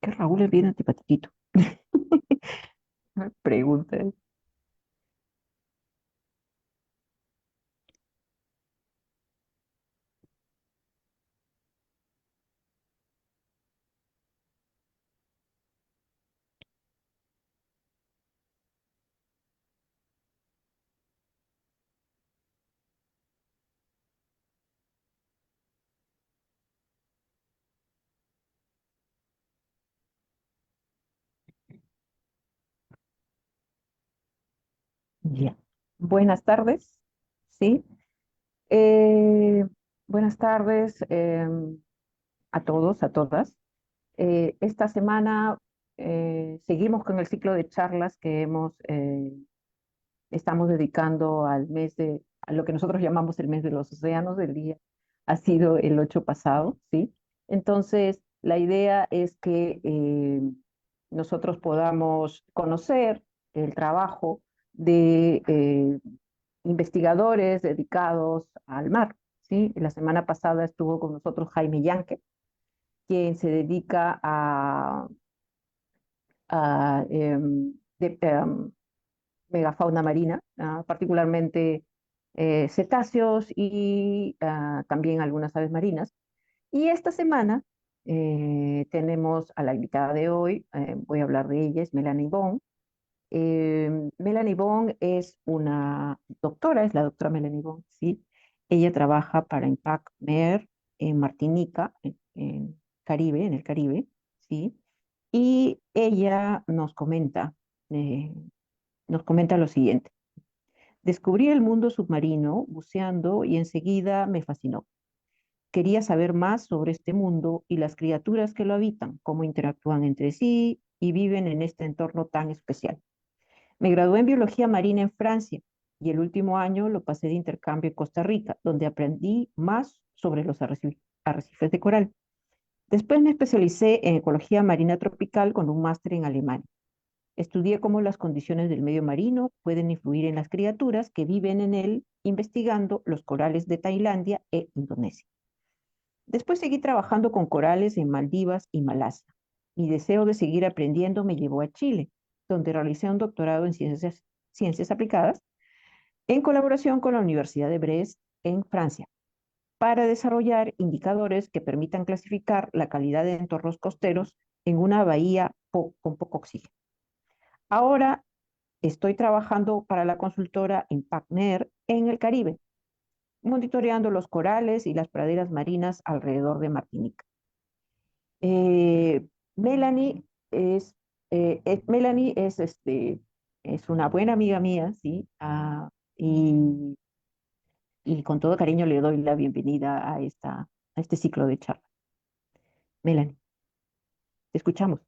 Que Raúl es bien antipatiquito. Pregunta. Ya. Buenas tardes. Sí. Eh, Buenas tardes a todos, a todas. Esta semana seguimos con el ciclo de charlas que estamos dedicando a lo que nosotros llamamos el mes de los océanos. El día ha sido el 8 pasado, ¿sí? Entonces, la idea es que nosotros podamos conocer el trabajo de investigadores dedicados al mar, ¿sí? La semana pasada estuvo con nosotros Jaime Yanque, quien se dedica a megafauna marina, particularmente cetáceos y también algunas aves marinas. Y esta semana tenemos a la invitada de hoy, voy a hablar de ella, es Melanie Bond. Melanie Bond es una doctora, es la doctora Melanie Bond, ¿sí? Ella trabaja para Impact Mer en Martinica, en Caribe, en el Caribe, ¿sí? Y ella eh, nos comenta lo siguiente. Descubrí el mundo submarino buceando y enseguida me fascinó. Quería saber más sobre este mundo y las criaturas que lo habitan, cómo interactúan entre sí y viven en este entorno tan especial. Me gradué en biología marina en Francia y el último año lo pasé de intercambio en Costa Rica, donde aprendí más sobre los arrecifes de coral. Después me especialicé en ecología marina tropical con un máster en Alemania. Estudié cómo las condiciones del medio marino pueden influir en las criaturas que viven en él, investigando los corales de Tailandia e Indonesia. Después seguí trabajando con corales en Maldivas y Malasia. Mi deseo de seguir aprendiendo me llevó a Chile, donde realicé un doctorado en ciencias aplicadas en colaboración con la Universidad de Brest en Francia, para desarrollar indicadores que permitan clasificar la calidad de entornos costeros en una bahía con poco oxígeno. Ahora estoy trabajando para la consultora ImpactNer en el Caribe, monitoreando los corales y las praderas marinas alrededor de Martinica. Eh, Melanie Melanie es una buena amiga mía, ¿sí? Y, y con todo cariño le doy la bienvenida a este ciclo de charla. Melanie, te escuchamos.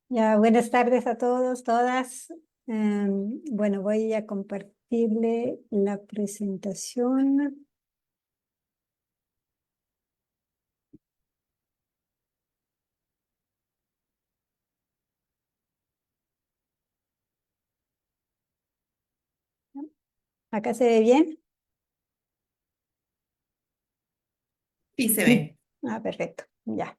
Ya, buenas tardes a todos, todas. Bueno, voy a compartirle la presentación. ¿Acá se ve bien? Sí, se ve. Perfecto, ya.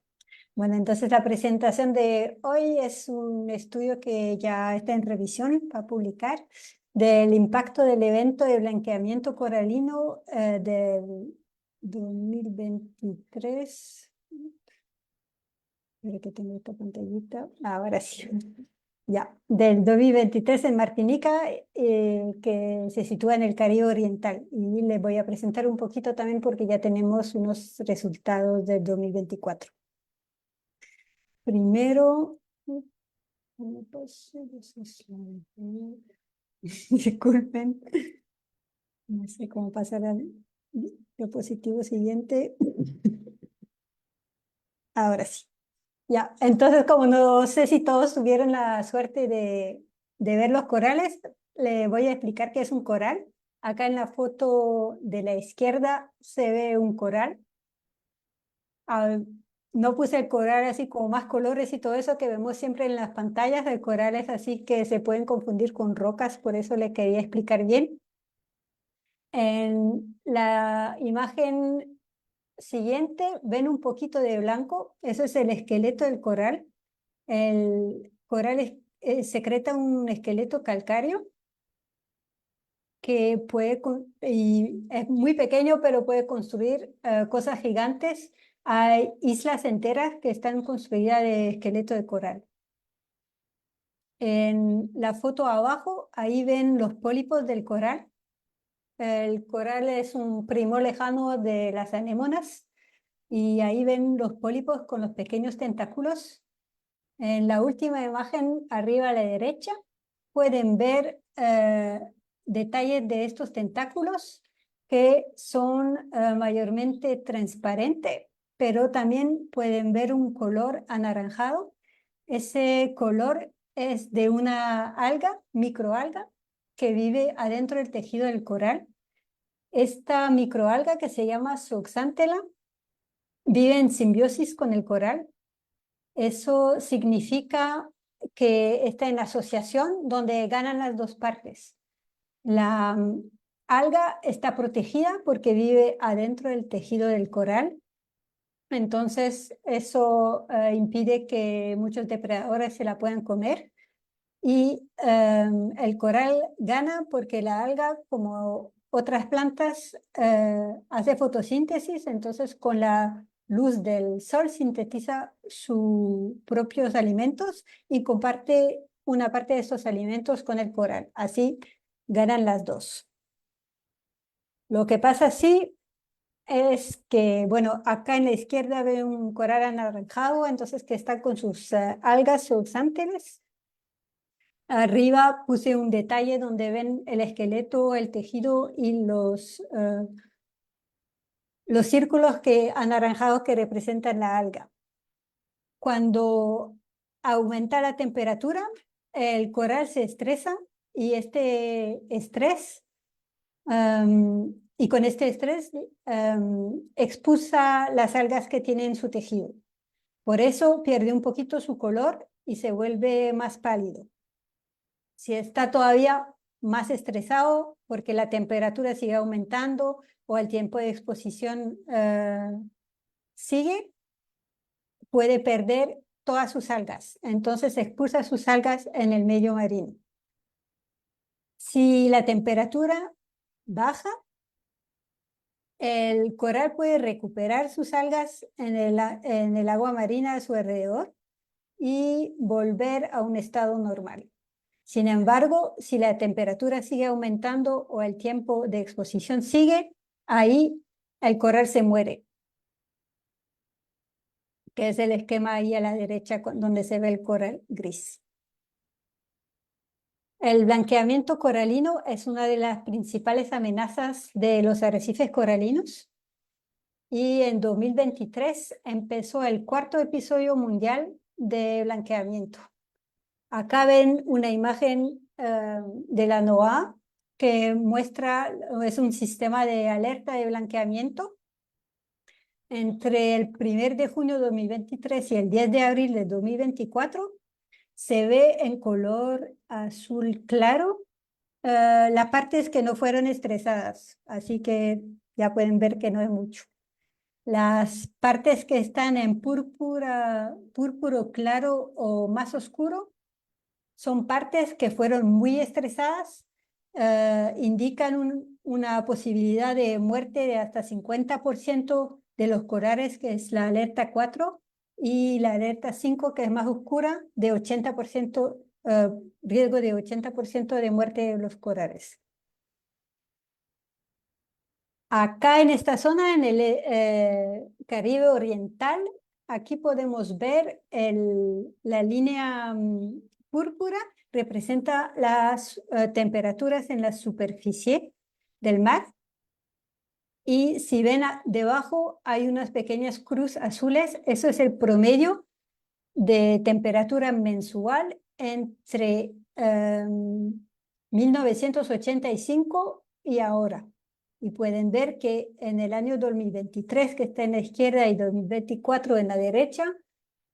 Bueno, entonces la presentación de hoy es un estudio que ya está en revisión para publicar del impacto del evento de blanqueamiento coralino del 2023. Espera que tengo esta pantallita. Ahora sí. Ya, del 2023 en Martinica, que se sitúa en el Caribe Oriental. Y les voy a presentar un poquito también porque ya tenemos unos resultados del 2024. Primero, ¿cómo pasé ese slide? Disculpen, no sé cómo pasar al diapositivo siguiente. Ahora sí. Ya, entonces como no sé si todos tuvieron la suerte de ver los corales, le voy a explicar qué es un coral. Acá en la foto de la izquierda se ve un coral. Ah, no puse el coral así como más colores y todo eso que vemos siempre en las pantallas. El coral es así que se pueden confundir con rocas, por eso le quería explicar bien. En la imagen siguiente ven un poquito de blanco, eso es el esqueleto del coral. El coral secreta un esqueleto calcáreo que y es muy pequeño, pero puede construir cosas gigantes. Hay islas enteras que están construidas de esqueleto de coral. En la foto abajo, ahí ven los pólipos del coral. El coral es un primo lejano de las anémonas y ahí ven los pólipos con los pequeños tentáculos. En la última imagen, arriba a la derecha, pueden ver detalles de estos tentáculos que son mayormente transparentes, pero también pueden ver un color anaranjado. Ese color es de una alga, microalga, que vive adentro del tejido del coral. Esta microalga, que se llama Zooxanthella, vive en simbiosis con el coral. Eso significa que está en asociación donde ganan las dos partes. La alga está protegida porque vive adentro del tejido del coral. Entonces, eso impide que muchos depredadores se la puedan comer. Y el coral gana porque la alga, como otras plantas, hace fotosíntesis, entonces con la luz del sol sintetiza sus propios alimentos y comparte una parte de esos alimentos con el coral. Así ganan las dos. Lo que pasa sí es que, bueno, acá en la izquierda veo un coral anaranjado, entonces que está con sus algas zooxanteles. Arriba puse un detalle donde ven el esqueleto, el tejido y los círculos anaranjados que representan la alga. Cuando aumenta la temperatura, el coral se estresa y este estrés, y con este estrés expulsa las algas que tiene en su tejido. Por eso pierde un poquito su color y se vuelve más pálido. Si está todavía más estresado porque la temperatura sigue aumentando o el tiempo de exposición sigue, puede perder todas sus algas. Entonces expulsa sus algas en el medio marino. Si la temperatura baja, el coral puede recuperar sus algas en el agua marina a su alrededor y volver a un estado normal. Sin embargo, si la temperatura sigue aumentando o el tiempo de exposición sigue, ahí el coral se muere, que es el esquema ahí a la derecha donde se ve el coral gris. El blanqueamiento coralino es una de las principales amenazas de los arrecifes coralinos y en 2023 empezó el cuarto episodio mundial de blanqueamiento. Acá ven una imagen de la NOAA que muestra, es un sistema de alerta de blanqueamiento. Entre el 1 de junio de 2023 y el 10 de abril de 2024 se ve en color azul claro las partes que no fueron estresadas, así que ya pueden ver que no es mucho. Las partes que están en púrpuro claro o más oscuro son partes que fueron muy estresadas, indican una posibilidad de muerte de hasta 50% de los corales, que es la alerta 4, y la alerta 5, que es más oscura, de 80%, riesgo de 80% de muerte de los corales. Acá en esta zona, en el Caribe Oriental, aquí podemos ver la línea púrpura, representa las temperaturas en la superficie del mar. Y si ven debajo hay unas pequeñas cruz azules, eso es el promedio de temperatura mensual entre 1985 y ahora. Y pueden ver que en el año 2023, que está en la izquierda, y 2024 en la derecha,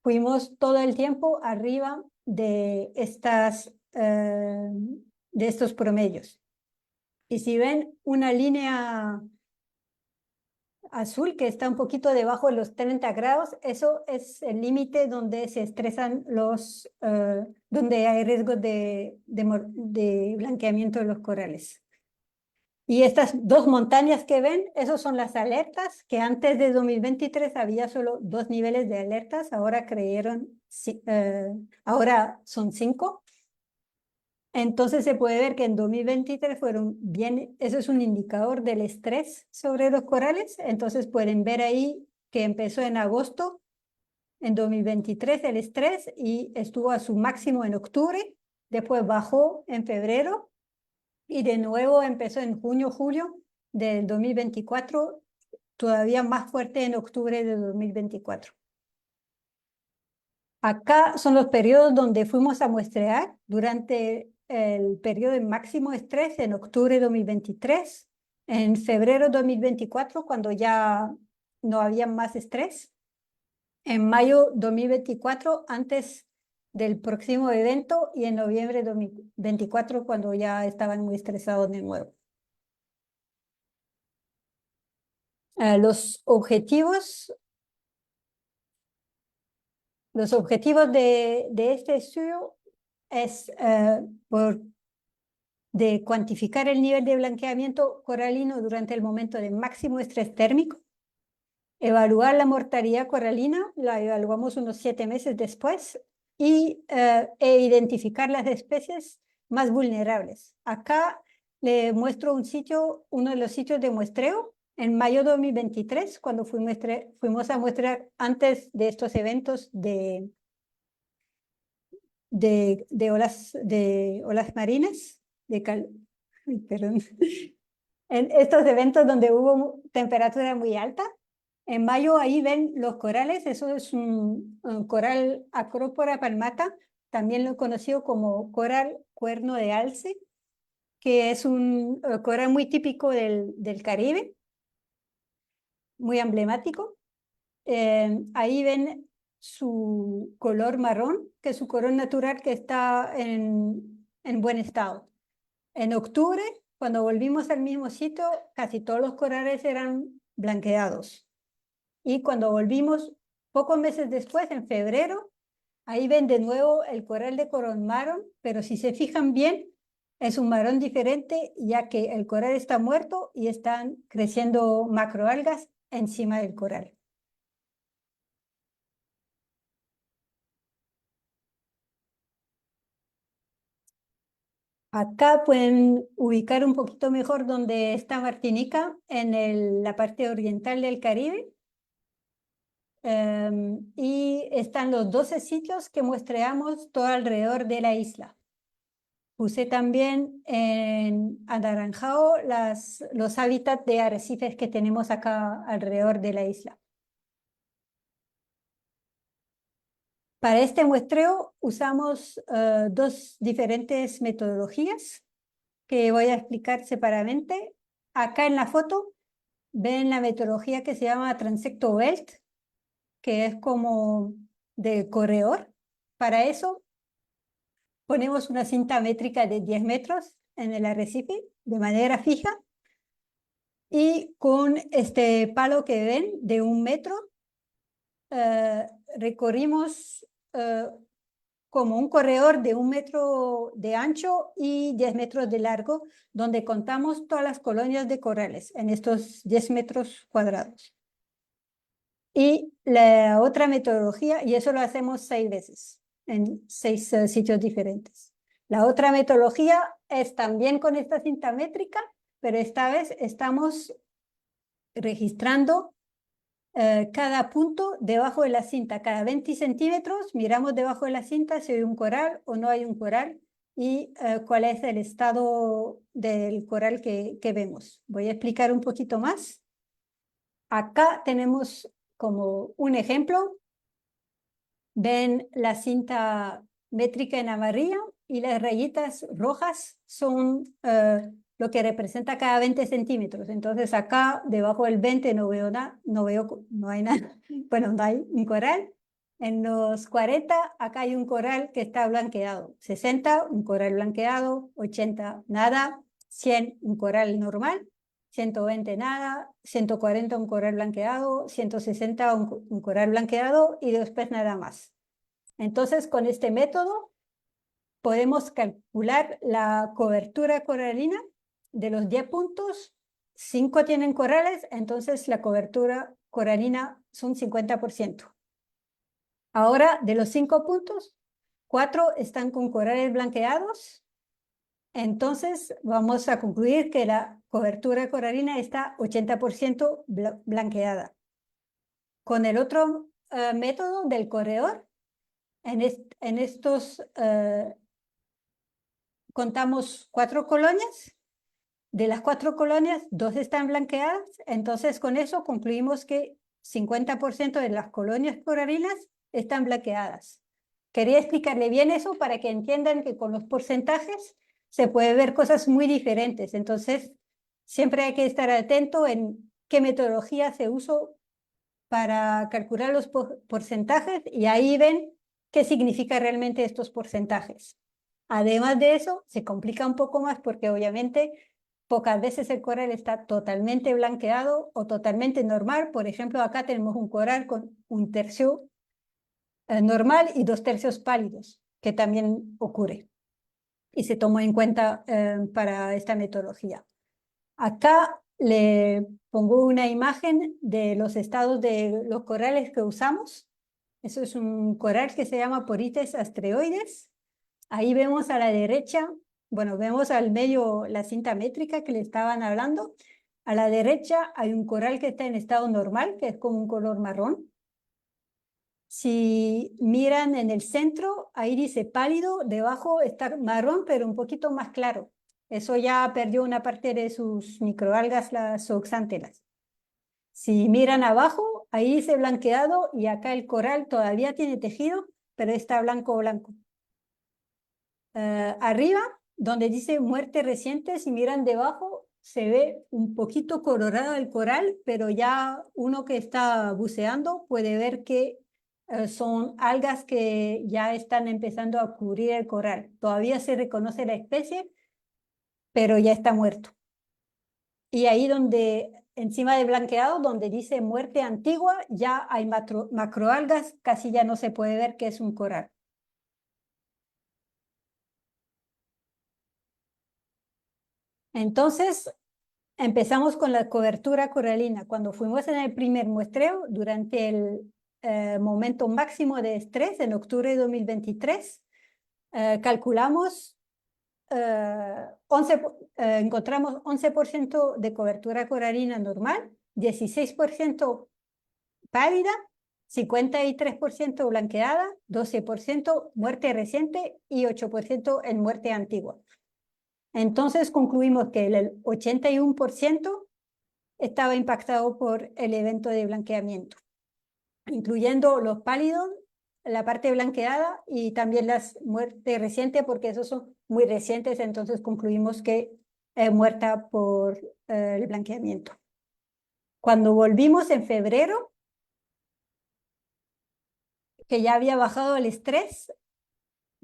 fuimos todo el tiempo arriba de estos promedios. Y si ven una línea azul, que está un poquito debajo de los 30 grados, eso es el límite donde se estresan donde hay riesgo de blanqueamiento de los corales. Y estas dos montañas que ven, esos son las alertas, que antes de 2023 había solo 2 niveles de alertas, ahora son 5. Entonces se puede ver que en 2023 fueron bien, eso es un indicador del estrés sobre los corales, entonces pueden ver ahí que empezó en agosto, en 2023 el estrés y estuvo a su máximo en octubre, después bajó en febrero y de nuevo empezó en junio, julio del 2024, todavía más fuerte en octubre de 2024. Acá son los periodos donde fuimos a muestrear durante el periodo de máximo estrés en octubre de 2023, en febrero de 2024, cuando ya no había más estrés, en mayo de 2024, antes del próximo evento, y en noviembre de 2024, cuando ya estaban muy estresados de nuevo. Los objetivos de este estudio es de cuantificar el nivel de blanqueamiento coralino durante el momento de máximo estrés térmico, evaluar la mortalidad coralina, la evaluamos unos 7 meses después, e identificar las especies más vulnerables. Acá le muestro uno de los sitios de muestreo. En mayo de 2023, cuando fuimos a muestrear antes de estos eventos de olas marinas, perdón, en estos eventos donde hubo temperatura muy alta. En mayo ahí ven los corales, eso es un coral Acropora palmata, también lo conocido como coral cuerno de alce, que es un coral muy típico del Caribe, muy emblemático. Ahí ven su color marrón, que es su color natural, que está en buen estado. En octubre, cuando volvimos al mismo sitio, casi todos los corales eran blanqueados. Y cuando volvimos pocos meses después, en febrero, ahí ven de nuevo el coral de color marrón, pero si se fijan bien, es un marrón diferente, ya que el coral está muerto y están creciendo macroalgas encima del coral. Acá pueden ubicar un poquito mejor donde está Martinica, en la parte oriental del Caribe. Y están los 12 sitios que muestreamos todo alrededor de la isla. Puse también en anaranjado los hábitats de arrecifes que tenemos acá alrededor de la isla. Para este muestreo usamos 2 diferentes metodologías que voy a explicar separadamente. Acá en la foto ven la metodología que se llama Transecto Belt, que es como de corredor. Para eso ponemos una cinta métrica de 10 metros en el arrecife de manera fija y con este palo que ven de 1 metro recorrimos como un corredor de 1 metro de ancho y 10 metros de largo, donde contamos todas las colonias de corales en estos 10 metros cuadrados. Y la otra metodología, y eso lo hacemos 6 veces, en 6 sitios diferentes. La otra metodología es también con esta cinta métrica, pero esta vez estamos registrando cada punto debajo de la cinta. Cada 20 centímetros miramos debajo de la cinta si hay un coral o no hay un coral y cuál es el estado del coral que vemos. Voy a explicar un poquito más. Acá tenemos como un ejemplo. Ven la cinta métrica en amarillo y las rayitas rojas son lo que representa cada 20 centímetros. Entonces acá debajo del 20 no veo nada, no hay nada. Bueno, no hay un coral. En los 40 acá hay un coral que está blanqueado. 60 un coral blanqueado, 80 nada, 100 un coral normal 120 nada, 140 un coral blanqueado, 160 un coral blanqueado y después nada más. Entonces, con este método podemos calcular la cobertura coralina. De los 10 puntos, 5 tienen corales, entonces la cobertura coralina son 50%. Ahora, de los 5 puntos, 4 están con corales blanqueados, entonces vamos a concluir que la cobertura coralina está 80% blanqueada. Con el otro método del corredor, en estos contamos 4 colonias. De las 4 colonias, 2 están blanqueadas, entonces con eso concluimos que 50% de las colonias coralinas están blanqueadas. Quería explicarle bien eso para que entiendan que con los porcentajes se puede ver cosas muy diferentes, entonces siempre hay que estar atento en qué metodología se usó para calcular los porcentajes y ahí ven qué significa realmente estos porcentajes. Además de eso, se complica un poco más porque obviamente pocas veces el coral está totalmente blanqueado o totalmente normal. Por ejemplo, acá tenemos un coral con 1/3 normal y 2/3 pálidos, que también ocurre y se tomó en cuenta para esta metodología. Acá le pongo una imagen de los estados de los corales que usamos. Eso es un coral que se llama Porites astreoides. Ahí vemos a la derecha, bueno, vemos al medio la cinta métrica que le estaban hablando. A la derecha hay un coral que está en estado normal, que es como un color marrón. Si miran en el centro, ahí dice pálido, debajo está marrón, pero un poquito más claro. Eso ya perdió una parte de sus microalgas, las zooxantelas. Si miran abajo, ahí dice blanqueado y acá el coral todavía tiene tejido, pero está blanco. Arriba, donde dice muerte reciente, si miran debajo, se ve un poquito colorado el coral, pero ya uno que está buceando puede ver que son algas que ya están empezando a cubrir el coral. Todavía se reconoce la especie, pero ya está muerto. Y ahí donde, encima de blanqueado, donde dice muerte antigua, ya hay macroalgas, casi ya no se puede ver que es un coral. Entonces, empezamos con la cobertura coralina. Cuando fuimos en el primer muestreo, durante el momento máximo de estrés, en octubre de 2023, calculamos, encontramos 11% de cobertura coralina normal, 16% pálida, 53% blanqueada, 12% muerte reciente y 8% en muerte antigua. Entonces concluimos que el 81% estaba impactado por el evento de blanqueamiento, incluyendo los pálidos, la parte blanqueada y también las muertes recientes, porque esos son muy recientes, entonces concluimos que muerta por el blanqueamiento. Cuando volvimos en febrero, que ya había bajado el estrés,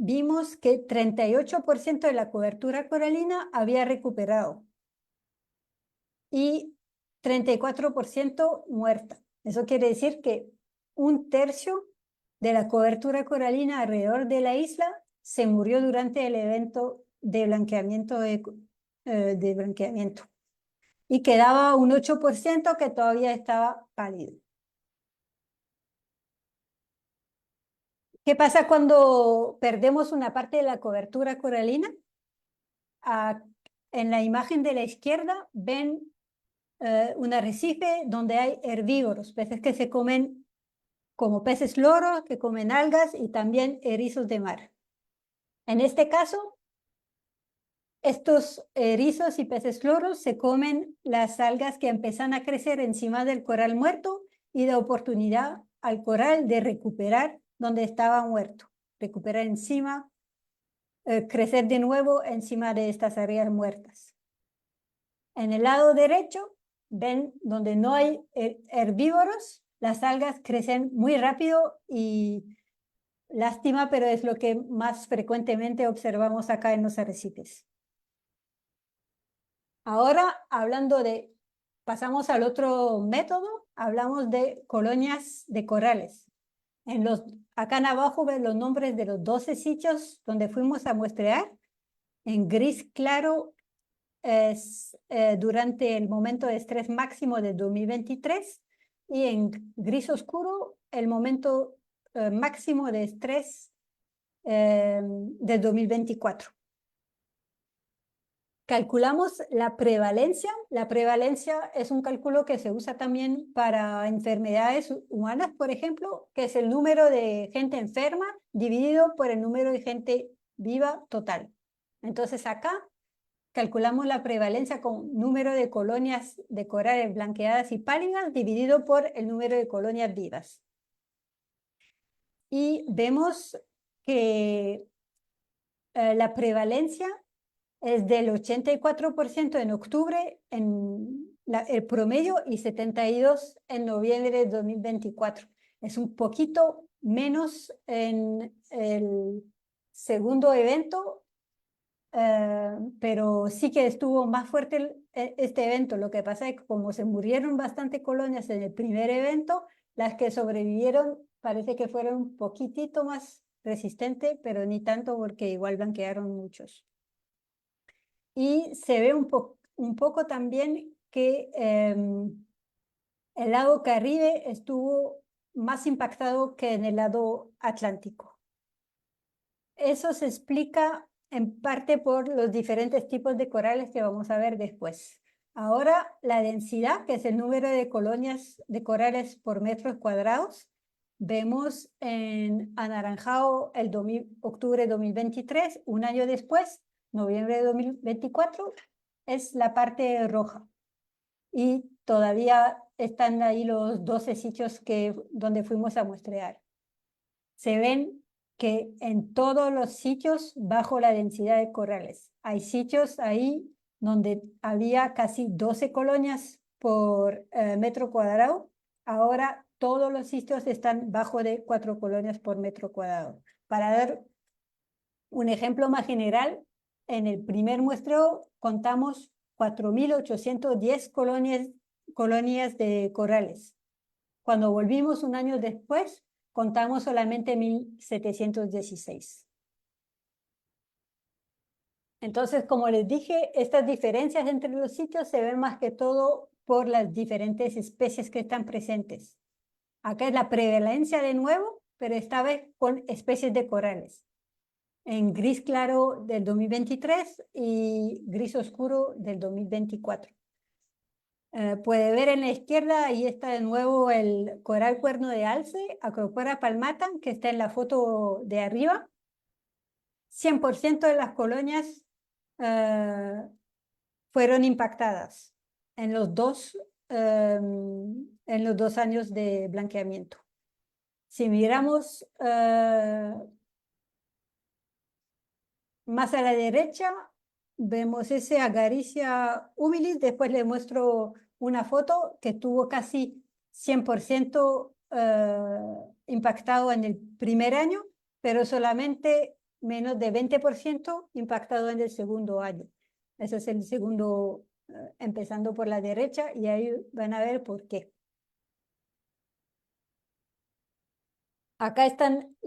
vimos que 38% de la cobertura coralina había recuperado y 34% muerta. Eso quiere decir que 1/3 de la cobertura coralina alrededor de la isla se murió durante el evento de blanqueamiento. Y quedaba un 8% que todavía estaba pálido. ¿Qué pasa cuando perdemos una parte de la cobertura coralina? En la imagen de la izquierda ven un arrecife donde hay herbívoros, peces que se comen como peces loro, que comen algas y también erizos de mar. En este caso, estos erizos y peces loros se comen las algas que empiezan a crecer encima del coral muerto y da oportunidad al coral de recuperar donde estaba muerto, recuperar encima, crecer de nuevo encima de estas áreas muertas. En el lado derecho, ven donde no hay herbívoros, las algas crecen muy rápido y lástima, pero es lo que más frecuentemente observamos acá en los arrecifes. Ahora, hablando de pasamos al otro método, hablamos de colonias de corales. Acá en abajo ven los nombres de los 12 sitios donde fuimos a muestrear. En gris claro es durante el momento de estrés máximo de 2023 y en gris oscuro el momento máximo de estrés de 2024. Calculamos la prevalencia. La prevalencia es un cálculo que se usa también para enfermedades humanas, por ejemplo, que es el número de gente enferma dividido por el número de gente viva total. Entonces acá calculamos la prevalencia con número de colonias de corales blanqueadas y pálidas dividido por el número de colonias vivas. Y vemos que la prevalencia es del 84% en octubre en el promedio y 72% en noviembre de 2024. Es un poquito menos en el segundo evento, pero sí que estuvo más fuerte este evento. Lo que pasa es que como se murieron bastante colonias en el primer evento, las que sobrevivieron parece que fueron un poquitito más resistentes, pero ni tanto porque igual blanquearon muchos. Y se ve un poco también que el lado Caribe estuvo más impactado que en el lado Atlántico. Eso se explica en parte por los diferentes tipos de corales que vamos a ver después. Ahora, la densidad, que es el número de colonias de corales por metros cuadrados, vemos en anaranjado el octubre de 2023, un año después, noviembre de 2024, es la parte roja. Y todavía están ahí los 12 sitios donde fuimos a muestrear. Se ven que en todos los sitios bajo la densidad de corales. Hay sitios ahí donde había casi 12 colonias por metro cuadrado. Ahora todos los sitios están bajo de 4 colonias por metro cuadrado. Para dar un ejemplo más general, en el primer muestreo contamos 4.810 colonias de corales. Cuando volvimos un año después, contamos solamente 1.716. Entonces, como les dije, estas diferencias entre los sitios se ven más que todo por las diferentes especies que están presentes. Acá es la prevalencia de nuevo, pero esta vez con especies de corales. En gris claro del 2023 y gris oscuro del 2024. Puede ver en la izquierda, ahí está de nuevo el coral cuerno de alce, Acropora palmatum, que está en la foto de arriba. 100% de las colonias fueron impactadas en los dos años de blanqueamiento. Si miramos más a la derecha, vemos ese Agaricia humilis. Después les muestro una foto que tuvo casi 100% impactado en el primer año, pero solamente menos de 20% impactado en el segundo año. Ese es el segundo, empezando por la derecha, y ahí van a ver por qué. Acá están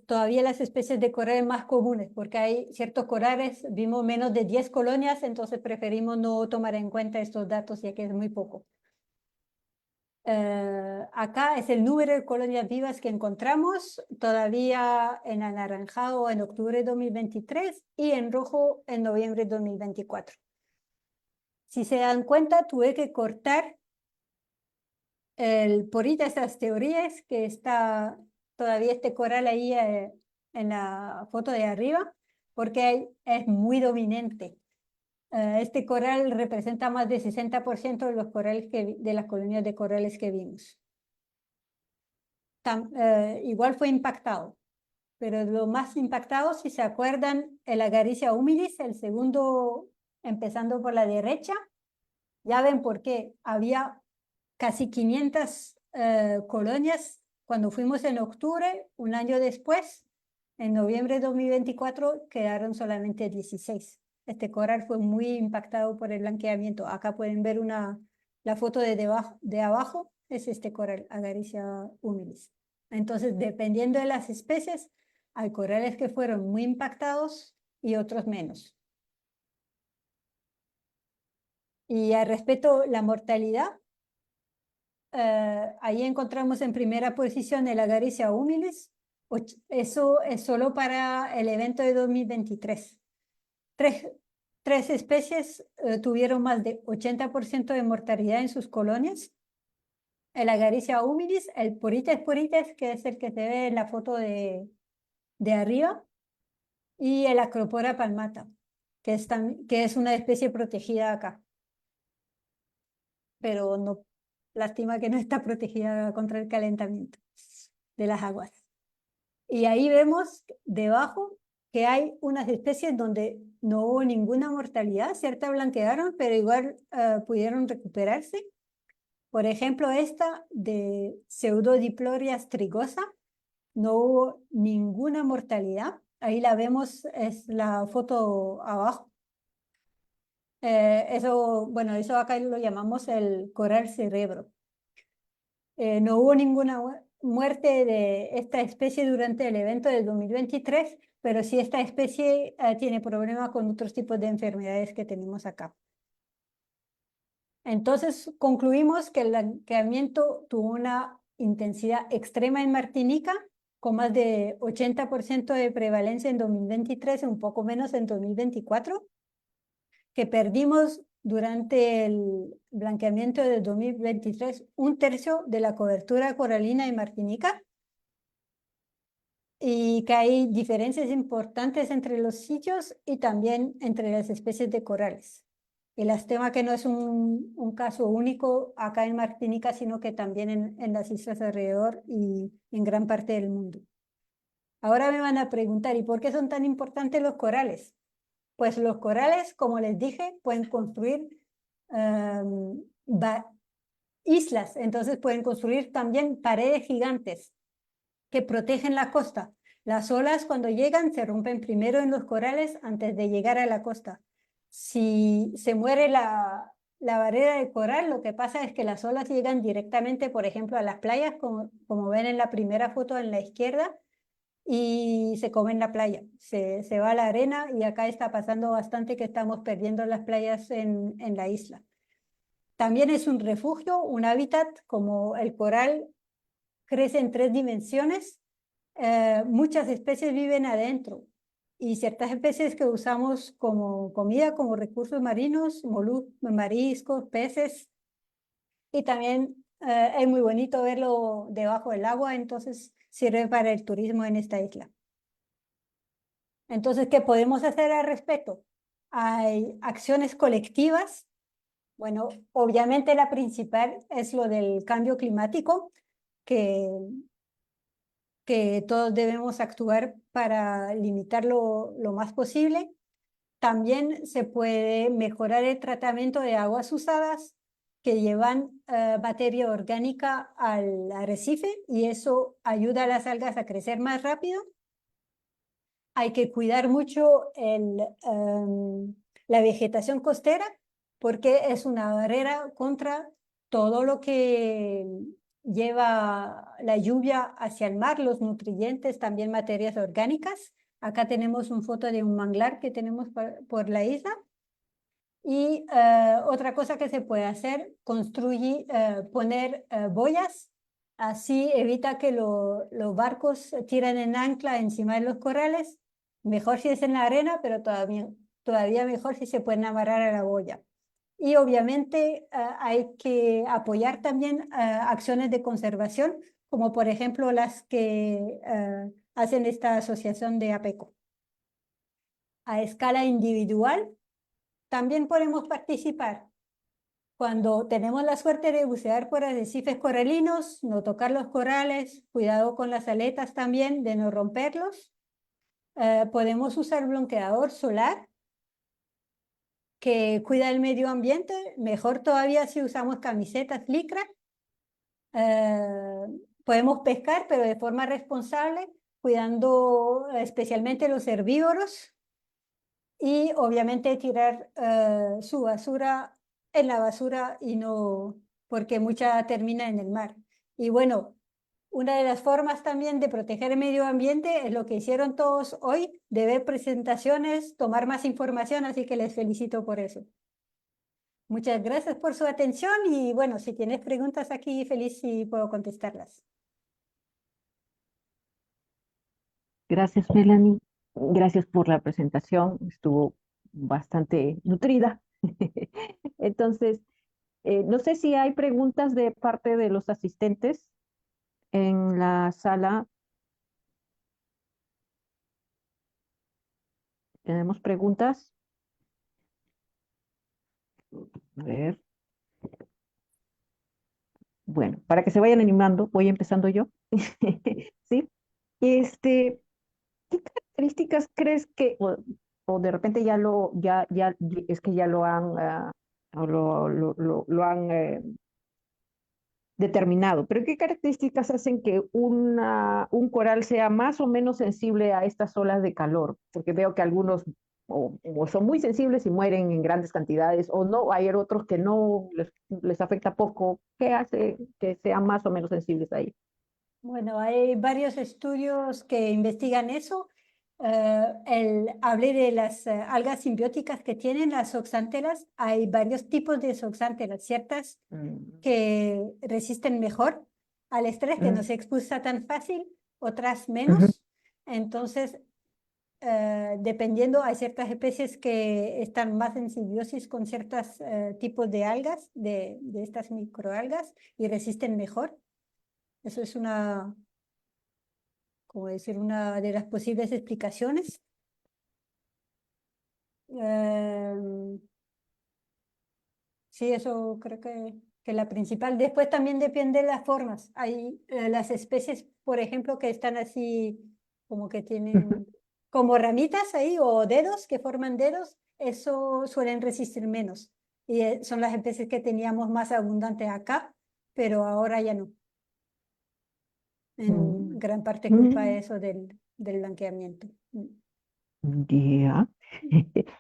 todavía las especies de corales más comunes, porque hay ciertos corales, vimos menos de 10 colonias, entonces preferimos no tomar en cuenta estos datos ya que es muy poco. Acá es el número de colonias vivas que encontramos, todavía en anaranjado en octubre de 2023 y en rojo en noviembre de 2024. Si se dan cuenta, tuve que cortar por estas teorías que está todavía este coral ahí en la foto de arriba, porque es muy dominante. Este coral representa más del 60% de los corales de las colonias de corales que vimos. Igual fue impactado, pero lo más impactado, si se acuerdan, el Agaricia humilis, el segundo, empezando por la derecha, ya ven por qué había casi 500 colonias cuando fuimos en octubre. Un año después, en noviembre de 2024, quedaron solamente 16. Este coral fue muy impactado por el blanqueamiento. Acá pueden ver una La foto de abajo es este coral, Agaricia humilis. Entonces, dependiendo de las especies, hay corales que fueron muy impactados y otros menos. Y al respecto, la mortalidad, ahí encontramos en primera posición el Agaricia humilis. Eso es solo para el evento de 2023. Tres especies tuvieron más de 80% de mortalidad en sus colonias. El Agaricia humilis, el Porites porites, que es el que se ve en la foto de arriba, y el Acropora palmata, que es una especie protegida acá. Pero no, lástima que no está protegida contra el calentamiento de las aguas. Y ahí vemos debajo que hay unas especies donde no hubo ninguna mortalidad, cierta blanquearon, pero igual pudieron recuperarse. Por ejemplo, esta de Pseudodiploria strigosa, no hubo ninguna mortalidad. Ahí la vemos, es la foto abajo. Bueno, eso acá lo llamamos el coral cerebro. No hubo ninguna muerte de esta especie durante el evento del 2023, pero sí esta especie tiene problemas con otros tipos de enfermedades que tenemos acá. Entonces concluimos que el blanqueamiento tuvo una intensidad extrema en Martinica, con más de 80% de prevalencia en 2023 y un poco menos en 2024, que perdimos durante el blanqueamiento de 2023 un tercio de la cobertura coralina en Martinica, y que hay diferencias importantes entre los sitios y también entre las especies de corales. Y lástima que no es un caso único acá en Martinica, sino que también en las islas alrededor y en gran parte del mundo. Ahora me van a preguntar, ¿y por qué son tan importantes los corales? Pues los corales, como les dije, pueden construir islas, entonces pueden construir también paredes gigantes que protegen la costa. Las olas cuando llegan se rompen primero en los corales antes de llegar a la costa. Si se muere la barrera de coral, lo que pasa es que las olas llegan directamente, por ejemplo, a las playas, como ven en la primera foto en la izquierda, y se comen la playa. Se va a la arena, y acá está pasando bastante que estamos perdiendo las playas en la isla. También es un refugio, un hábitat, como el coral crece en 3 dimensiones. Muchas especies viven adentro, y ciertas especies que usamos como comida, como recursos marinos, mariscos, peces, y también es muy bonito verlo debajo del agua, entonces sirve para el turismo en esta isla. Entonces, ¿qué podemos hacer al respecto? Hay acciones colectivas. Bueno, obviamente la principal es lo del cambio climático, que todos debemos actuar para limitarlo lo más posible. También se puede mejorar el tratamiento de aguas usadas que llevan materia orgánica al arrecife, y eso ayuda a las algas a crecer más rápido. Hay que cuidar mucho la vegetación costera, porque es una barrera contra todo lo que lleva la lluvia hacia el mar, los nutrientes, también materias orgánicas. Acá tenemos una foto de un manglar que tenemos por la isla. Y otra cosa que se puede hacer, poner boyas, así evita que los barcos tiren en ancla encima de los corales. Mejor si es en la arena, pero todavía mejor si se pueden amarrar a la boya. Y obviamente hay que apoyar también acciones de conservación, como por ejemplo las que hacen esta asociación de APECO. A escala individual, también podemos participar. Cuando tenemos la suerte de bucear por arrecifes coralinos, no tocar los corales, cuidado con las aletas también, de no romperlos. Podemos usar bloqueador solar que cuida el medio ambiente, mejor todavía si usamos camisetas licra. Podemos pescar, pero de forma responsable, cuidando especialmente los herbívoros, y obviamente tirar su basura en la basura y no, porque mucha termina en el mar. Y bueno, una de las formas también de proteger el medio ambiente es lo que hicieron todos hoy, de ver presentaciones, tomar más información, así que les felicito por eso. Muchas gracias por su atención y bueno, si tienes preguntas aquí, feliz si puedo contestarlas. Gracias, Melanie. Gracias por la presentación. Estuvo bastante nutrida. Entonces, no sé si hay preguntas de parte de los asistentes en la sala. ¿Tenemos preguntas? A ver. Bueno, para que se vayan animando, voy empezando yo. ¿Sí? ¿Qué características crees que, o de repente es que ya lo han, o lo han determinado, pero qué características hacen que un coral sea más o menos sensible a estas olas de calor? Porque veo que algunos o son muy sensibles y mueren en grandes cantidades, o no, hay otros que no les afecta poco. ¿Qué hace que sean más o menos sensibles ahí? Bueno, hay varios estudios que investigan eso. Hablé de las algas simbióticas que tienen las oxantelas. Hay varios tipos de oxantelas, ciertas Mm, que resisten mejor al estrés, que no mm, se expulsa tan fácil, otras ujú, menos. Entonces, dependiendo, hay ciertas especies que están más en simbiosis con ciertos tipos de algas, de estas microalgas, y resisten mejor. Eso es una, como decir, una de las posibles explicaciones. Em, sí, eso creo que la principal. Después también depende de las formas. Hay las especies, por ejemplo, que están así, como que ujú. tienen como ramitas ahí o dedos que forman dedos, eso suelen resistir menos. Y son las especies que teníamos más abundantes acá, pero ahora ya no. En Mm, gran parte culpa de mm, eso del blanqueamiento. Ya,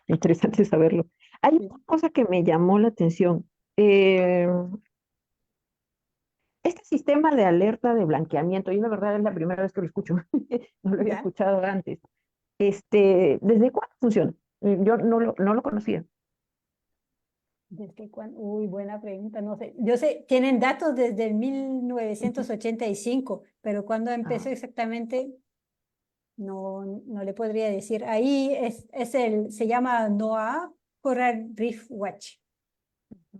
interesante saberlo. Hay Sí. una cosa que me llamó la atención. Eh, este sistema de alerta de blanqueamiento, yo la verdad es la primera vez que lo escucho, no lo había ¿Ya? escuchado antes. ¿Desde cuándo funciona? Yo no lo conocía. ¿Desde cuándo? Uy, buena pregunta, no sé. Yo sé, tienen datos desde el Ujú. 1985, pero cuándo empezó Ah, exactamente, no le podría decir. Ahí se llama NOAA Coral Reef Watch.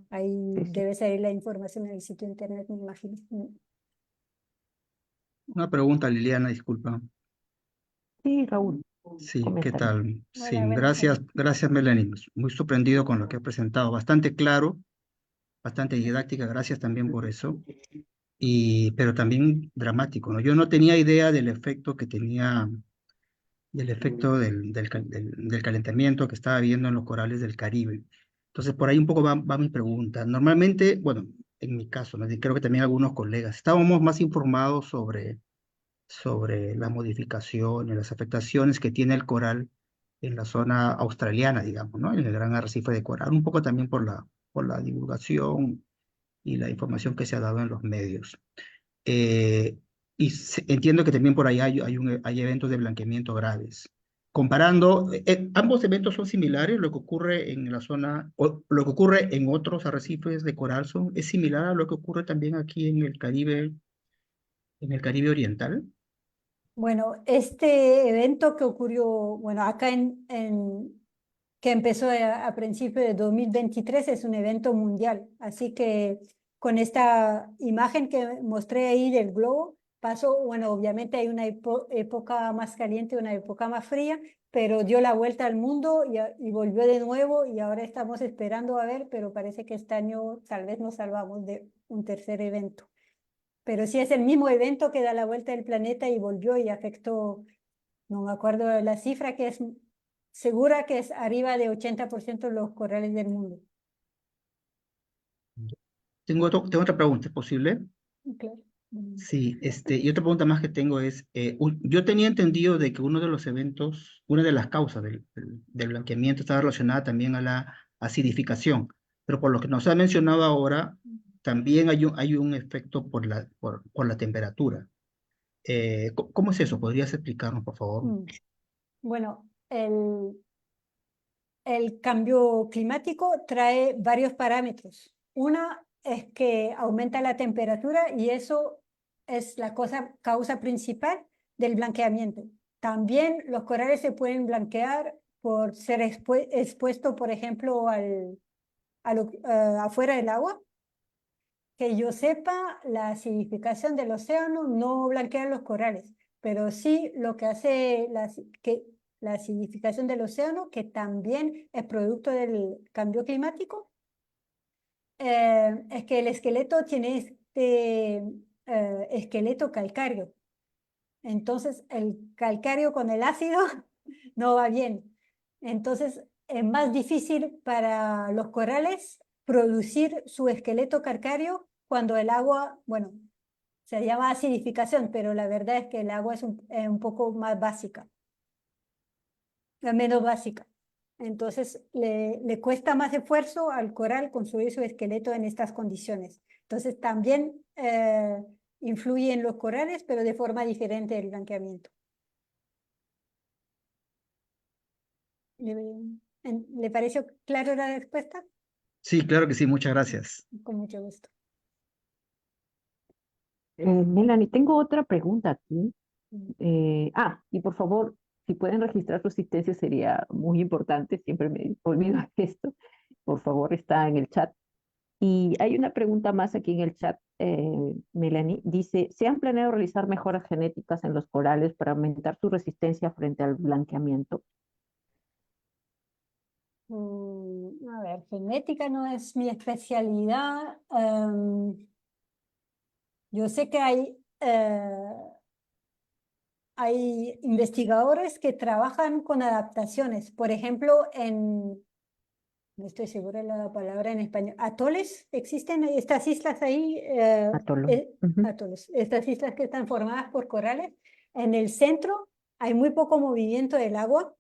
Ahí sí, sí. debe salir la información en el sitio internet, me imagino. Una pregunta, Liliana, disculpa. Sí, Raúl, Sí, ¿qué coméntame. tal? Sí, Hola, buenas tardes. gracias, Melanie. Muy sorprendido con lo que ha presentado. Bastante claro, bastante didáctica, gracias también por eso. Pero también dramático, ¿no? Yo no tenía idea del efecto que tenía, del efecto del calentamiento que estaba viendo en los corales del Caribe. Entonces, por ahí un poco va mi pregunta. Normalmente, bueno, en mi caso, ¿no? Y creo que también algunos colegas, estábamos más informados sobre las modificaciones, las afectaciones que tiene el coral en la zona australiana, digamos, ¿no? En el gran arrecife de coral, un poco también por la divulgación y la información que se ha dado en los medios. Eh, Entiendo que también por ahí hay eventos de blanqueamiento graves. Comparando, ambos eventos son similares, lo que ocurre en la zona, o lo que ocurre en otros arrecifes de coral es similar a lo que ocurre también aquí en el Caribe oriental. Bueno, este evento que ocurrió, bueno, acá que empezó a principios de 2023 es un evento mundial, así que con esta imagen que mostré ahí del globo, pasó, bueno, obviamente hay una época más caliente, una época más fría, pero dio la vuelta al mundo y volvió de nuevo y ahora estamos esperando a ver, pero parece que este año tal vez nos salvamos de un tercer evento. Pero sí es el mismo evento que da la vuelta del planeta y volvió y afectó, no me acuerdo de la cifra, que es segura que es arriba de 80% de los corales del mundo. Tengo otra pregunta, ¿es posible? Claro. Sí, y otra pregunta más que tengo es, yo tenía entendido de que uno de los eventos, una de las causas del blanqueamiento estaba relacionada también a la acidificación. Pero por lo que nos ha mencionado ahora, también hay un efecto por la temperatura. ¿Cómo es eso? ¿Podrías explicarnos, por favor? Bueno, el cambio climático trae varios parámetros. Una es que aumenta la temperatura y eso es la causa principal del blanqueamiento. También los corales se pueden blanquear por ser expuesto, por ejemplo, afuera del agua. Que yo sepa, la acidificación del océano no blanquea los corales, pero sí lo que hace la acidificación del océano, que también es producto del cambio climático, es que el esqueleto tiene este esqueleto calcáreo. Entonces, el calcáreo con el ácido no va bien. Entonces, es más difícil para los corales producir su esqueleto calcáreo cuando el agua, bueno, se llama acidificación, pero la verdad es que el agua es un poco más básica, menos básica. Entonces, le cuesta más esfuerzo al coral construir su esqueleto en estas condiciones. Entonces, también influye en los corales, pero de forma diferente el blanqueamiento. ¿Le pareció claro la respuesta? Sí, claro que sí, muchas gracias. Con mucho gusto. Melanie, tengo otra pregunta aquí. Y por favor, si pueden registrar su asistencia sería muy importante, siempre me olvido de esto. Por favor, está en el chat. Y hay una pregunta más aquí en el chat, Melanie. Dice, ¿se han planeado realizar mejoras genéticas en los corales para aumentar su resistencia frente al blanqueamiento? A ver, genética no es mi especialidad. Yo sé que hay investigadores que trabajan con adaptaciones. Por ejemplo, no estoy segura de la palabra en español, atoles, existen estas islas ahí, Atolón. atoles, estas islas que están formadas por corales. En el centro hay muy poco movimiento del agua,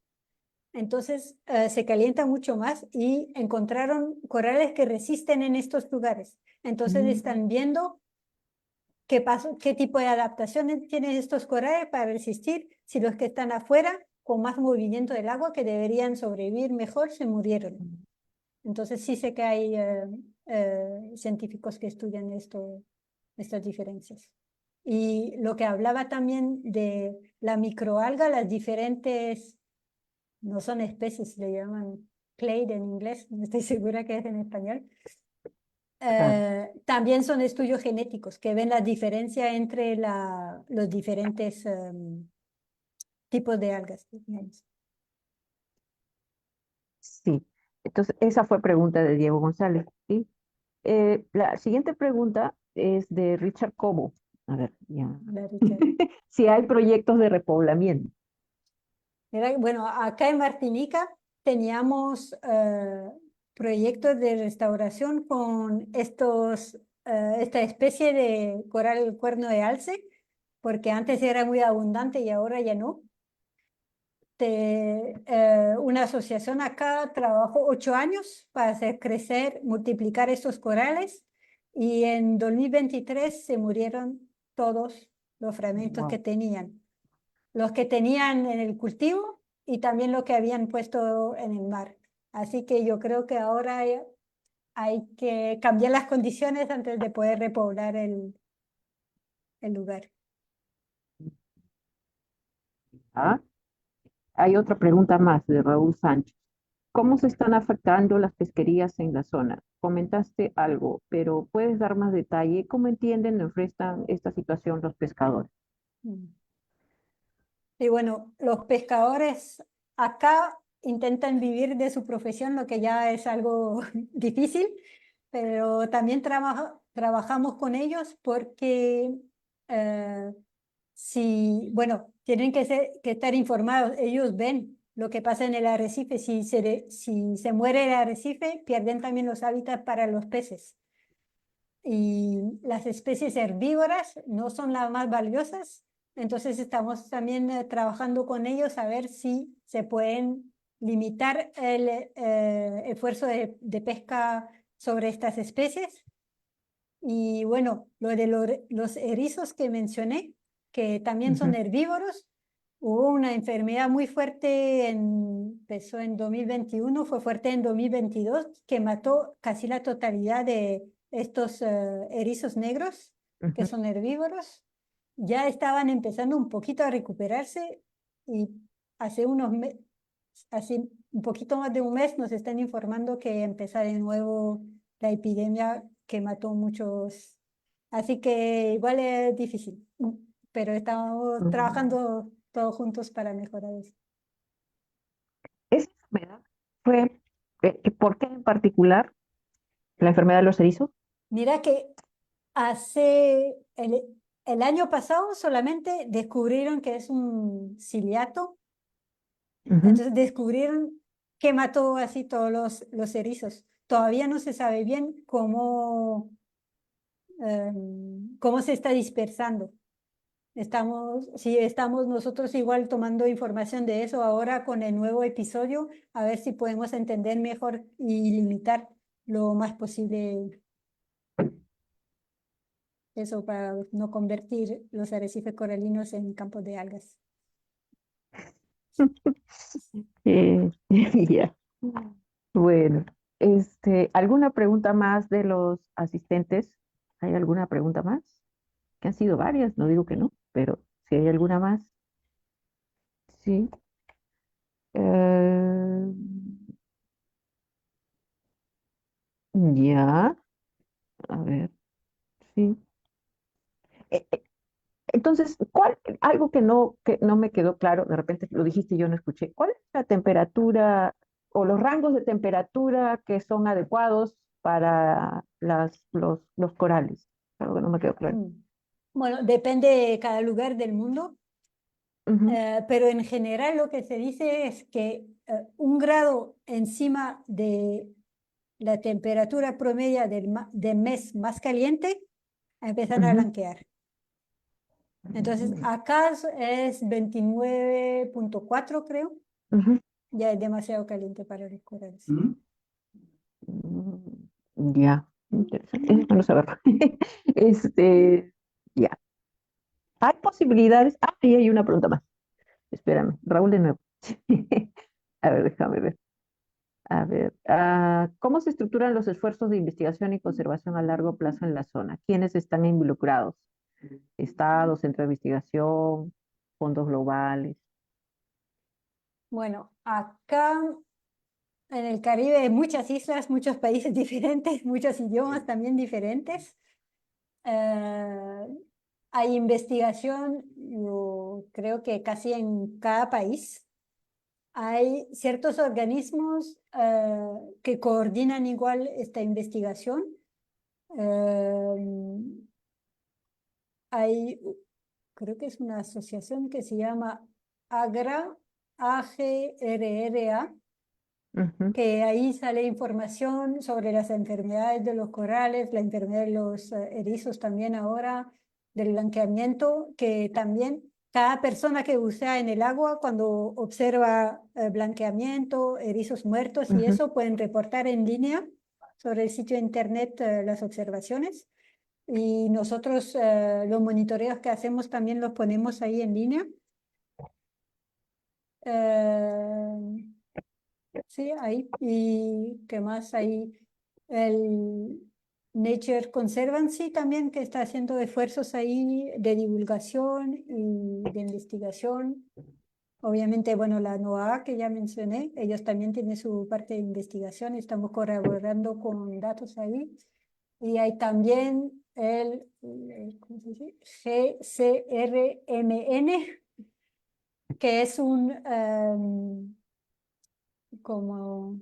entonces se calienta mucho más y encontraron corales que resisten en estos lugares. Entonces están viendo qué tipo de adaptaciones tienen estos corales para resistir si los que están afuera con más movimiento del agua que deberían sobrevivir mejor se murieron. Entonces sí sé que hay científicos que estudian estas diferencias. Y lo que hablaba también de la microalga, las diferentes, no son especies, le llaman clade en inglés, no estoy segura que es en español. También son estudios genéticos que ven la diferencia entre los diferentes tipos de algas. Digamos. Sí, entonces esa fue pregunta de Diego González. ¿Sí? La siguiente pregunta es de Richard Cobo. A ver, ya. Si hay proyectos de repoblamiento. Bueno, acá en Martinica teníamos proyectos de restauración con esta especie de coral cuerno de alce, porque antes era muy abundante y ahora ya no. Una asociación acá trabajó 8 años para hacer crecer, multiplicar estos corales y en 2023 se murieron todos los fragmentos que tenían. Los que tenían en el cultivo y también lo que habían puesto en el mar. Así que yo creo que ahora hay que cambiar las condiciones antes de poder repoblar el lugar. ¿Ah? Hay otra pregunta más de Raúl Sánchez. ¿Cómo se están afectando las pesquerías en la zona? Comentaste algo, pero ¿puedes dar más detalle? ¿Cómo entienden o enfrentan esta situación los pescadores? Y bueno, los pescadores acá intentan vivir de su profesión, lo que ya es algo difícil, pero también trabajamos con ellos porque bueno, tienen que estar informados. Ellos ven lo que pasa en el arrecife. Si se muere el arrecife, pierden también los hábitats para los peces. Y las especies herbívoras no son las más valiosas, entonces estamos también trabajando con ellos a ver si se pueden limitar el esfuerzo de pesca sobre estas especies. Y bueno, lo de los erizos que mencioné, que también son herbívoros, hubo una enfermedad muy fuerte, empezó en 2021, fue fuerte en 2022, que mató casi la totalidad de estos erizos negros, que son herbívoros. Ya estaban empezando un poquito a recuperarse y hace hace un poquito más de un mes nos están informando que empezó de nuevo la epidemia que mató muchos. Así que igual es difícil, pero estamos trabajando todos juntos para mejorar eso. ¿Esa enfermedad fue, por qué en particular la enfermedad de los erizos? Mira que hace el año pasado solamente descubrieron que es un ciliato, entonces descubrieron que mató así todos los erizos. Todavía no se sabe bien cómo se está dispersando. Sí, estamos nosotros igual tomando información de eso ahora con el nuevo episodio, a ver si podemos entender mejor y limitar lo más posible eso para no convertir los arrecifes coralinos en campos de algas. Ya. Bueno, ¿alguna pregunta más de los asistentes? ¿Hay alguna pregunta más? Que han sido varias, no digo que no, pero si hay alguna más, sí. Eh, ya, a ver, sí. Eh, eh, Entonces, algo que no me quedó claro, de repente lo dijiste y yo no escuché, ¿cuál es la temperatura o los rangos de temperatura que son adecuados para los corales? Algo que no me quedó claro. Bueno, depende de cada lugar del mundo, Ujú, pero en general lo que se dice es que 1 grado encima de la temperatura promedio del mes más caliente empiezan a ujú, blanquear. Entonces, acá es 29.4, creo. ujú. Ya es demasiado caliente para los corales. Ya, interesante, es bueno saberlo. Este, ya. ¿Hay posibilidades? Ah, y hay una pregunta más. Espérame, Raúl de nuevo. A ver, déjame ver. A ver, ¿cómo se estructuran los esfuerzos de investigación y conservación a largo plazo en la zona? ¿Quiénes están involucrados? Estados, centro de investigación, fondos globales. Bueno, acá en el Caribe hay muchas islas, muchos países diferentes, muchos idiomas también diferentes. Eh, Hay investigación, yo creo que casi en cada país. Hay ciertos organismos que coordinan igual esta investigación. Eh, Creo que es una asociación que se llama AGRA, AGRRA, Ujú, que ahí sale información sobre las enfermedades de los corales, la enfermedad de los erizos también ahora, del blanqueamiento, que también cada persona que bucea en el agua cuando observa blanqueamiento, erizos muertos y ujú. eso pueden reportar en línea sobre el sitio de internet las observaciones. Y nosotros los monitoreos que hacemos también los ponemos ahí en línea. Eh, Sí, ahí. ¿Y qué más? Ahí el Nature Conservancy también, que está haciendo esfuerzos ahí de divulgación y de investigación. Obviamente, bueno, la NOAA que ya mencioné, ellos también tienen su parte de investigación, estamos colaborando con datos ahí. Y hay también ¿cómo se dice? GCRMN, que es como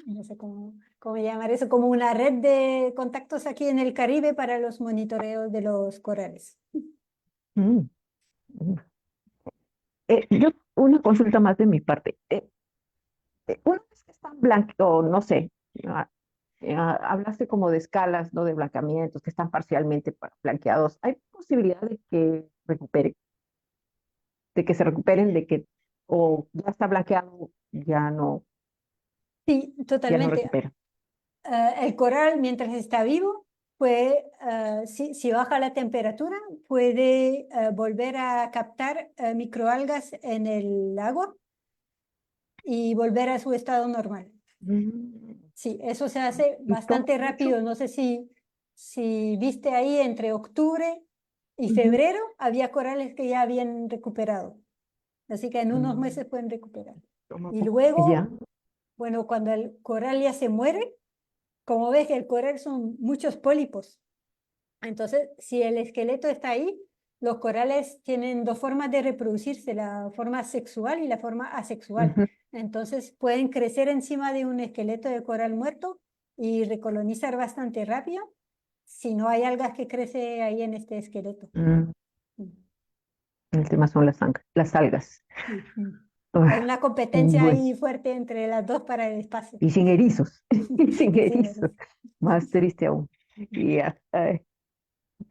no sé cómo llamar eso, como una red de contactos aquí en el Caribe para los monitoreos de los corales. Mm, mm. Una consulta más de mi parte. Una vez que están o no sé, ah, hablaste como de escalas, ¿no? De blanqueamientos que están parcialmente blanqueados. ¿Hay posibilidad de que se recuperen, o ya está blanqueado ya no, Sí, ya no totalmente. recupera. El coral, mientras está vivo, si baja la temperatura, puede volver a captar microalgas en el agua y volver a su estado normal. Mm, Sí, eso se hace ¿Y toma bastante mucho? rápido. No sé si viste ahí entre octubre y Ujú. febrero, había corales que ya habían recuperado. Así que en unos Mm, meses pueden recuperar. toma Y poco. Ya. luego, bueno, cuando el coral ya se muere, como ves que el coral son muchos pólipos. Entonces, si el esqueleto está ahí, los corales tienen dos formas de reproducirse, la forma sexual y la forma asexual. Ujú. Entonces, pueden crecer encima de un esqueleto de coral muerto y recolonizar bastante rápido si no hay algas que crece ahí en este esqueleto. Mm, Mm. El tema son las algas. Sí. Hay Ah, una competencia bueno, ahí fuerte entre las dos para el espacio. y sin erizos, y sin Sí, erizos, más triste aún. Ya,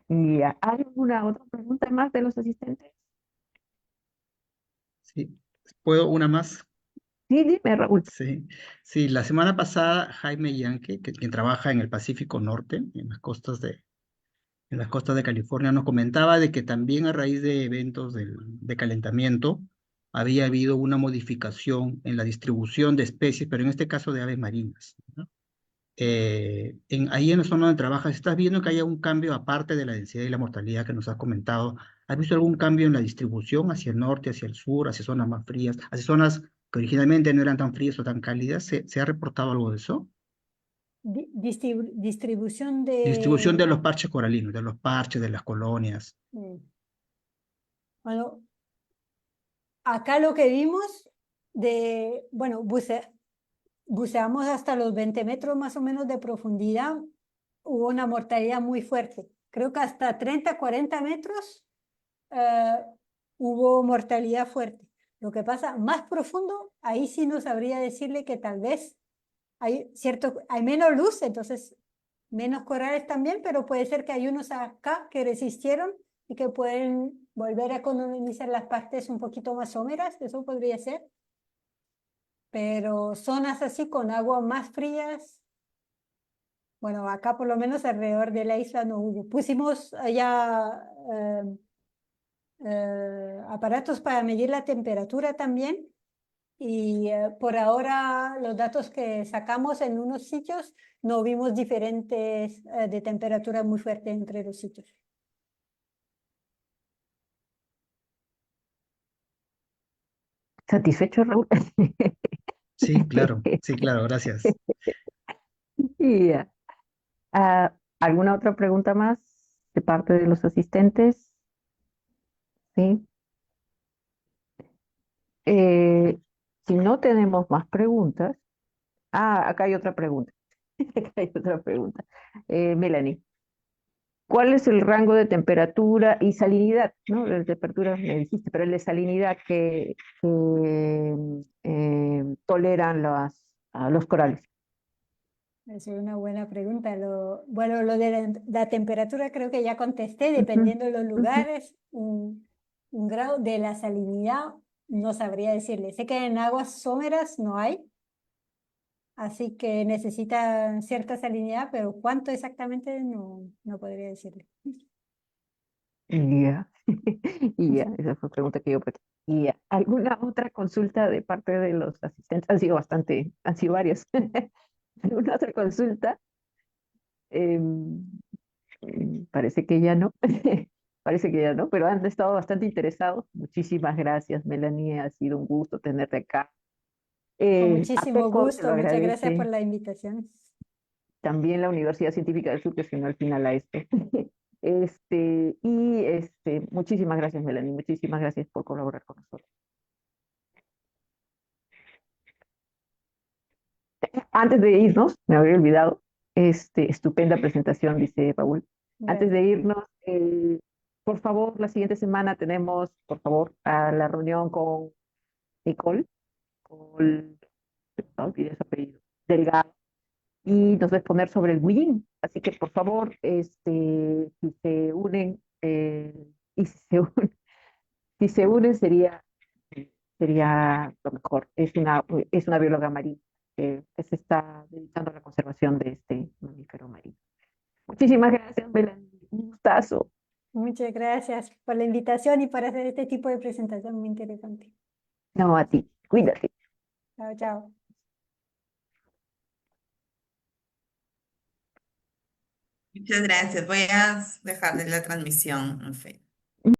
ya. ¿Hay alguna otra pregunta más de los asistentes? Sí. ¿Puedo una más? Sí, dime, Raúl. Sí, sí, la semana pasada Jaime Yankee, quien trabaja en el Pacífico Norte, en las costas de California, nos comentaba de que también a raíz de eventos de calentamiento había habido una modificación en la distribución de especies, pero en este caso de aves marinas, ¿no? Ahí en la zona donde trabajas, ¿estás viendo que haya un cambio aparte de la densidad y la mortalidad que nos has comentado? ¿Has visto algún cambio en la distribución hacia el norte, hacia el sur, hacia zonas más frías, hacia zonas que originalmente no eran tan frías o tan cálidas? ¿Se ha reportado algo de eso? Distribución Distribución de de... los parches coralinos, de los parches, de las colonias. mm, Bueno, acá lo que vimos bueno, buceamos hasta los 20 metros más o menos de profundidad, hubo una mortalidad muy fuerte. Creo que hasta 30, 40 metros eh, hubo mortalidad fuerte. Lo que pasa más profundo, ahí sí no sabría decirle que tal vez hay menos luz, entonces menos corales también, pero puede ser que hay unos acá que resistieron y que pueden volver a colonizar las partes un poquito más someras, eso podría ser. Pero zonas así con agua más frías, bueno, acá por lo menos alrededor de la isla no hubo. Pusimos allá aparatos para medir la temperatura también y por ahora los datos que sacamos en unos sitios no vimos diferentes de temperatura muy fuerte entre los sitios. ¿Satisfecho, Raúl? Sí, claro, gracias. Ya. ¿Alguna otra pregunta más de parte de los asistentes? Sí. Eh, si no tenemos más preguntas, acá hay otra pregunta. Acá hay otra pregunta. Melanie, ¿cuál es el rango de temperatura y salinidad? ¿No? La temperatura me dijiste, pero el de salinidad que toleran los corales. Es una buena pregunta. Bueno, lo de la temperatura creo que ya contesté, Ujú, dependiendo de los ujú. lugares, un grado de la salinidad, no sabría decirle. Sé que en aguas someras no hay, así que necesita cierta salinidad, pero cuánto exactamente no podría decirle. Ya, y ya, esa fue la pregunta que yo pregunté. Y ya, ¿alguna otra consulta de parte de los asistentes? Han sido varias. ¿Alguna otra consulta? Em, Parece que ya no. Parece que ya no, pero han estado bastante interesados. Muchísimas gracias, Melanie. Ha sido un gusto tenerte acá. Con APEC muchísimo Code te lo gusto, muchas gracias por agradece. la invitación. También la Universidad Científica del Sur, que se unió al final a esto. Muchísimas gracias, Melanie. Muchísimas gracias por colaborar con nosotros. Antes de irnos, me había olvidado, estupenda presentación, dice Raúl. Antes de Gracias. irnos, por favor, la siguiente semana tenemos, por favor, a la reunión con Nicole, con, no olvidé su apellido, Delgado, y nos va a exponer sobre el Huillín. Así que, por favor, si se unen, y si se unen, si se unen sería sería lo mejor. Es una bióloga marina que se está dedicando a la conservación de este mamífero marino. Muchísimas gracias, Melanie. Un gustazo. Muchas gracias por la invitación y por hacer este tipo de presentación muy interesante. No, a ti. Cuídate. Chao, chao. Muchas gracias. Voy a dejar de la transmisión en Facebook.